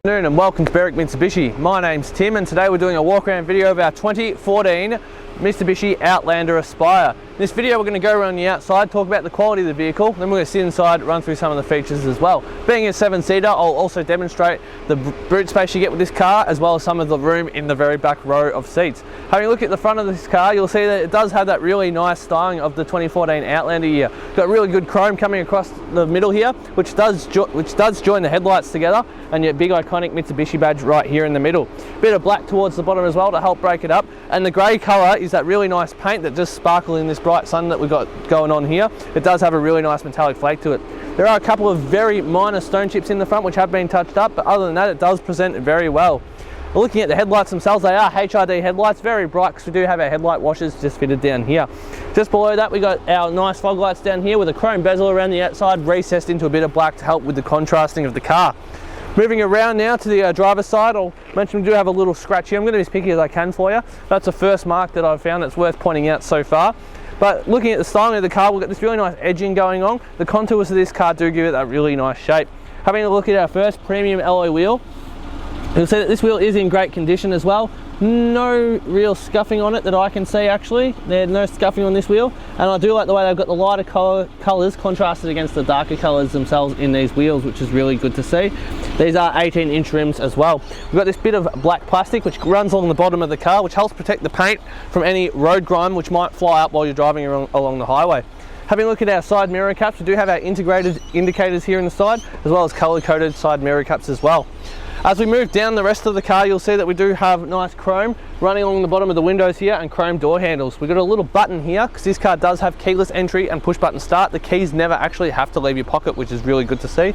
Good afternoon and welcome to Mitsubishi. My name's Tim and today we're doing a walk around video of our 2014 Mitsubishi Outlander Aspire. In this video we're going to go around the outside, talk about the quality of the vehicle, then we're going to sit inside, run through some of the features as well. Being a 7-seater, I'll also demonstrate the boot space you get with this car as well as some of the room in the very back row of seats. Having a look at the front of this car, you'll see that it does have that really nice styling of the 2014 Outlander year. Got really good chrome coming across the middle here, which does join the headlights together, and your big iconic Mitsubishi badge right here in the middle. Bit of black towards the bottom as well to help break it up, and the grey colour is that really nice paint that just sparkles in this bright sun that we've got going on here. It does have a really nice metallic flake to it. There are a couple of very minor stone chips in the front which have been touched up, but other than that it does present very well. Looking at the headlights themselves, they are HRD headlights, very bright because we do have our headlight washers just fitted down here. Just below that we got our nice fog lights down here with a chrome bezel around the outside recessed into a bit of black to help with the contrasting of the car. Moving around now to the driver's side, I'll mention we do have a little scratch here. I'm going to be as picky as I can for you. That's the first mark that I've found that's worth pointing out so far. But looking at the styling of the car, we've got this really nice edging going on. The contours of this car do give it that really nice shape. Having a look at our first premium alloy wheel, you'll see that this wheel is in great condition as well. No real scuffing on it that I can see actually. There's no scuffing on this wheel, and I do like the way they've got the lighter colours contrasted against the darker colours themselves in these wheels, which is really good to see. These are 18-inch rims as well. We've got this bit of black plastic which runs along the bottom of the car, which helps protect the paint from any road grime which might fly up while you're driving along the highway. Having a look at our side mirror caps, we do have our integrated indicators here in the side, as well as colour-coded side mirror caps as well. As we move down the rest of the car, you'll see that we do have nice chrome running along the bottom of the windows here and chrome door handles. We've got a little button here because this car does have keyless entry and push button start. The keys never actually have to leave your pocket, which is really good to see.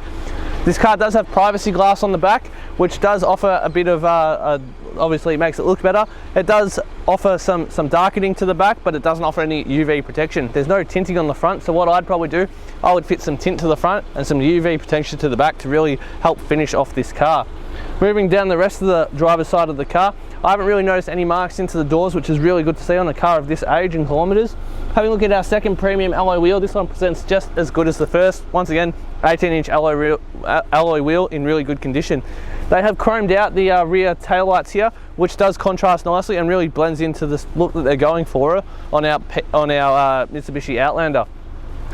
This car does have privacy glass on the back, which does offer a bit of, obviously it makes it look better. It does offer some darkening to the back, but it doesn't offer any UV protection. There's no tinting on the front, so what I'd probably do, I would fit some tint to the front and some UV protection to the back to really help finish off this car. Moving down the rest of the driver's side of the car, I haven't really noticed any marks into the doors, which is really good to see on a car of this age in kilometres. Having a look at our second premium alloy wheel, this one presents just as good as the first. Once again, 18-inch alloy wheel in really good condition. They have chromed out the rear taillights here, which does contrast nicely and really blends into this look that they're going for on our Mitsubishi Outlander.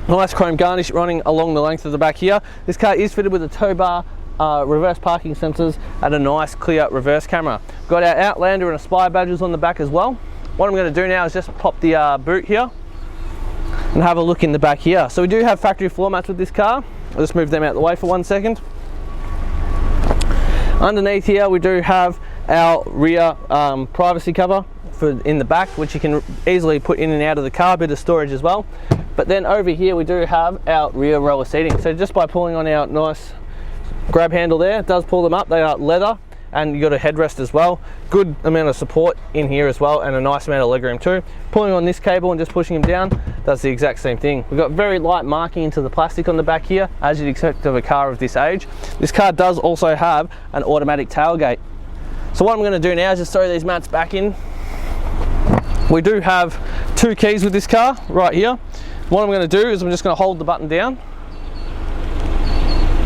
Nice chrome garnish running along the length of the back here. This car is fitted with a tow bar, reverse parking sensors and a nice clear reverse camera. We've got our Outlander and Aspire badges on the back as well. What I'm going to do now is just pop the boot here and have a look in the back here. So we do have factory floor mats with this car. I'll just move them out of the way for 1 second. Underneath here we do have our rear privacy cover in the back, which you can easily put in and out of the car, a bit of storage as well. But then over here we do have our rear roller seating. So just by pulling on our nice grab handle there, it does pull them up. They are leather, and you got a headrest as well. Good amount of support in here as well, and a nice amount of legroom too. Pulling on this cable and just pushing them down does the exact same thing. We've got very light marking into the plastic on the back here, as you'd expect of a car of this age. This car does also have an automatic tailgate. So what I'm going to do now is just throw these mats back in. We do have 2 keys with this car right here. What I'm going to do is I'm just going to hold the button down.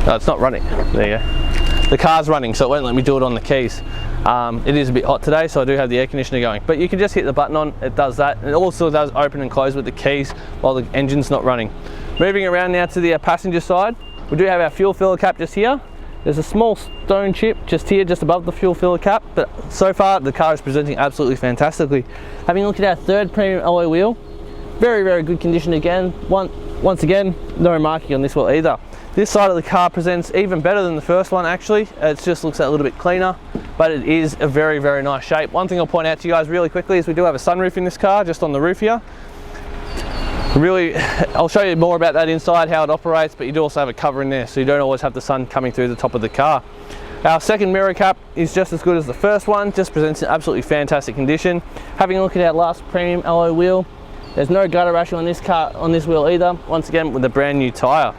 No, it's not running. There you go. The car's running, so it won't let me do it on the keys. It is a bit hot today, so I do have the air conditioner going. But you can just hit the button on, it does that. And it also does open and close with the keys while the engine's not running. Moving around now to the passenger side, we do have our fuel filler cap just here. There's a small stone chip just here, just above the fuel filler cap. But so far, the car is presenting absolutely fantastically. Having a look at our third premium alloy wheel, very, very good condition again. Once again, no marking on this wheel either. This side of the car presents even better than the first one actually. It just looks a little bit cleaner, but it is a very, very nice shape. One thing I'll point out to you guys really quickly is we do have a sunroof in this car, just on the roof here. Really, I'll show you more about that inside, how it operates, but you do also have a cover in there, so you don't always have the sun coming through the top of the car. Our second mirror cap is just as good as the first one, just presents in absolutely fantastic condition. Having a look at our last premium alloy wheel, there's no gutter rashing on this car, on this wheel either, once again with a brand new tyre.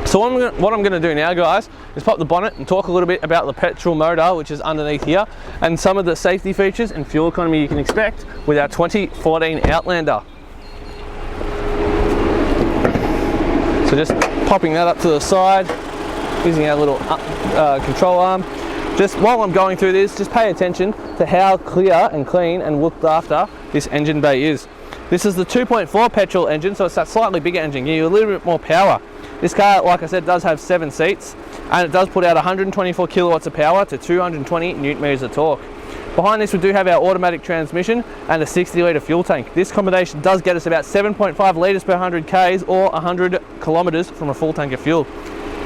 So what I'm going to do now, guys, is pop the bonnet and talk a little bit about the petrol motor, which is underneath here, and some of the safety features and fuel economy you can expect with our 2014 Outlander. So just popping that up to the side, using our little control arm. Just while I'm going through this, just pay attention to how clear and clean and looked after this engine bay is. This is the 2.4 petrol engine, so it's that slightly bigger engine, give you a little bit more power. This car, like I said, does have 7 seats, and it does put out 124 kilowatts of power to 220 newton meters of torque. Behind this we do have our automatic transmission and a 60 litre fuel tank. This combination does get us about 7.5 litres per 100 k's or 100 kilometres from a full tank of fuel.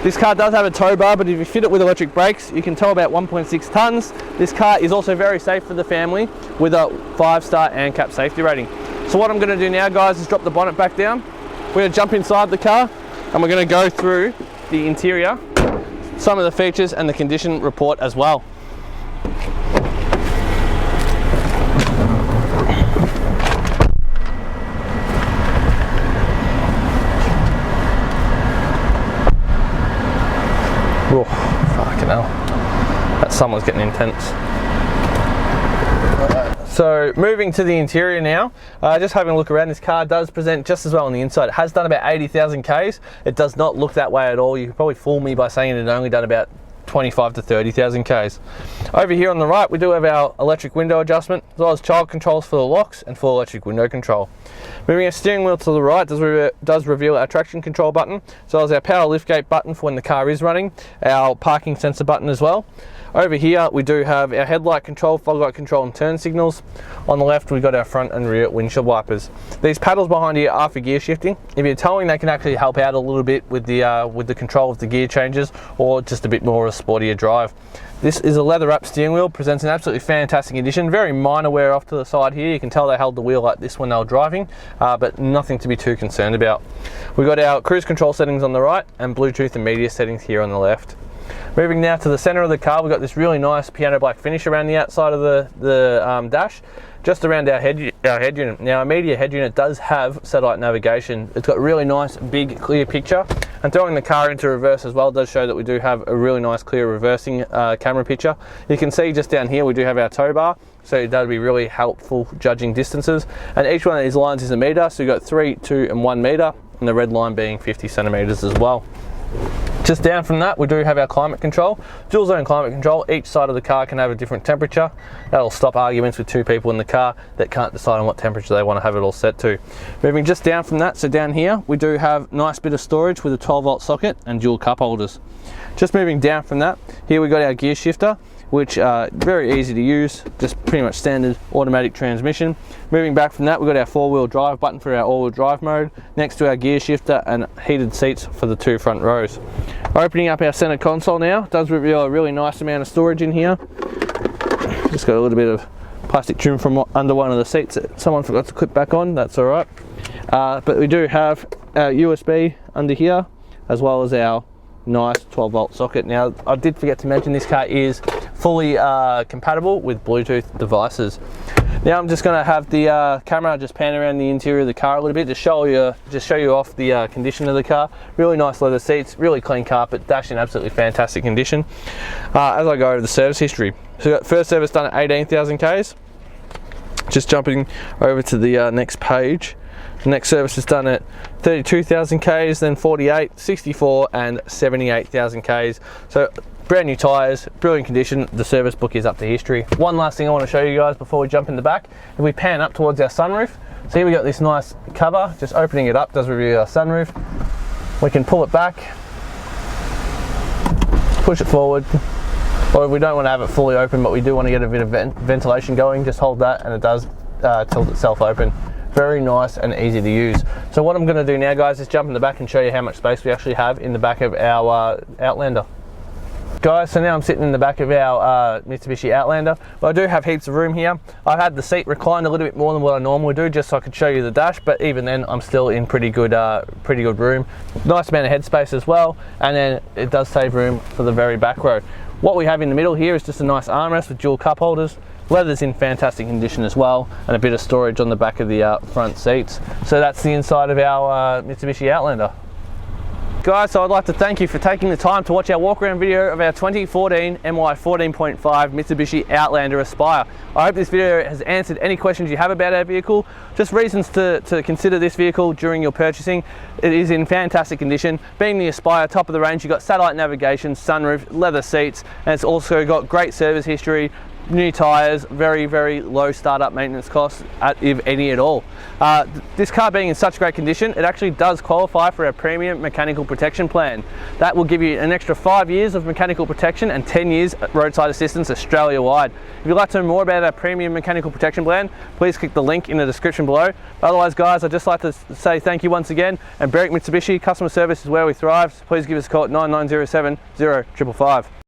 This car does have a tow bar, but if you fit it with electric brakes, you can tow about 1.6 tonnes. This car is also very safe for the family with a 5-star ANCAP safety rating. So what I'm going to do now, guys, is drop the bonnet back down. We're going to jump inside the car and we're going to go through the interior, some of the features and the condition report as well. Oh, fucking hell. That sun was getting intense. So moving to the interior now, just having a look around, this car does present just as well on the inside. It has done about 80,000 Ks. It does not look that way at all. You could probably fool me by saying it had only done about 25 to 30,000 Ks. Over here on the right, we do have our electric window adjustment, as well as child controls for the locks and full electric window control. Moving our steering wheel to the right does reveal our traction control button, as well as our power liftgate button for when the car is running, our parking sensor button as well. Over here we do have our headlight control, fog light control and turn signals. On the left we've got our front and rear windshield wipers. These paddles behind here are for gear shifting. If you're towing, they can actually help out a little bit with the control of the gear changes, or just a bit more of a sportier drive. This is a leather wrapped steering wheel, presents an absolutely fantastic condition. Very minor wear off to the side here. You can tell they held the wheel like this when they were driving, but nothing to be too concerned about. We've got our cruise control settings on the right and Bluetooth and media settings here on the left. Moving now to the center of the car, we've got this really nice piano black finish around the outside of the dash, just around our head unit. Now, our media head unit does have satellite navigation. It's got a really nice, big, clear picture, and throwing the car into reverse as well does show that we do have a really nice, clear reversing camera picture. You can see just down here we do have our tow bar, so that would be really helpful judging distances. And each one of these lines is a meter, so you've got 3, 2, and 1 meter, and the red line being 50 centimeters as well. Just down from that, we do have our climate control, dual zone climate control. Each side of the car can have a different temperature. That'll stop arguments with two people in the car that can't decide on what temperature they want to have it all set to. Moving just down from that, so down here, we do have a nice bit of storage with a 12-volt socket and dual cup holders. Just moving down from that, here we got our gear shifter, which very easy to use, just pretty much standard automatic transmission. Moving back from that, we've got our 4-wheel drive button for our all-wheel drive mode, next to our gear shifter and heated seats for the 2 front rows. Opening up our center console now, does reveal a really nice amount of storage in here. Just got a little bit of plastic trim from under one of the seats that someone forgot to clip back on, that's all right. But we do have our USB under here, as well as our nice 12-volt socket. Now, I did forget to mention this car is fully compatible with Bluetooth devices. Now I'm just going to have the camera just pan around the interior of the car a little bit to show you off the condition of the car. Really nice leather seats, really clean carpet, dash in absolutely fantastic condition. As I go over the service history, so we got first service done at 18,000 Ks. Just jumping over to the next page. The next service is done at 32,000 Ks, then 48, 64 and 78,000 Ks. So brand new tyres, brilliant condition. The service book is up to history. One last thing I want to show you guys before we jump in the back. If we pan up towards our sunroof, so here we got this nice cover, just opening it up does reveal our sunroof. We can pull it back, push it forward, or if we don't want to have it fully open but we do want to get a bit of ventilation going, just hold that and it does tilt itself open. Very nice and easy to use. So what I'm going to do now, guys, is jump in the back and show you how much space we actually have in the back of our Outlander. Guys, so now I'm sitting in the back of our Mitsubishi Outlander. Well, I do have heaps of room here. I've had the seat reclined a little bit more than what I normally do, just so I could show you the dash, but even then I'm still in pretty good room. Nice amount of headspace as well, and then it does save room for the very back row. What we have in the middle here is just a nice armrest with dual cup holders. Leather's in fantastic condition as well, and a bit of storage on the back of the front seats. So that's the inside of our Mitsubishi Outlander. Guys, so I'd like to thank you for taking the time to watch our walk around video of our 2014 MY 14.5 Mitsubishi Outlander Aspire. I hope this video has answered any questions you have about our vehicle, just reasons to consider this vehicle during your purchasing. It is in fantastic condition. Being the Aspire, top of the range, you've got satellite navigation, sunroof, leather seats, and it's also got great service history, new tyres, very, very low startup maintenance costs, if any at all. This car being in such great condition, it actually does qualify for our premium mechanical protection plan. That will give you an extra 5 years of mechanical protection and 10 years roadside assistance Australia-wide. If you'd like to know more about our premium mechanical protection plan, please click the link in the description below. Otherwise, guys, I'd just like to say thank you once again, and Berwick Mitsubishi, customer service is where we thrive. So please give us a call at 9907 0555.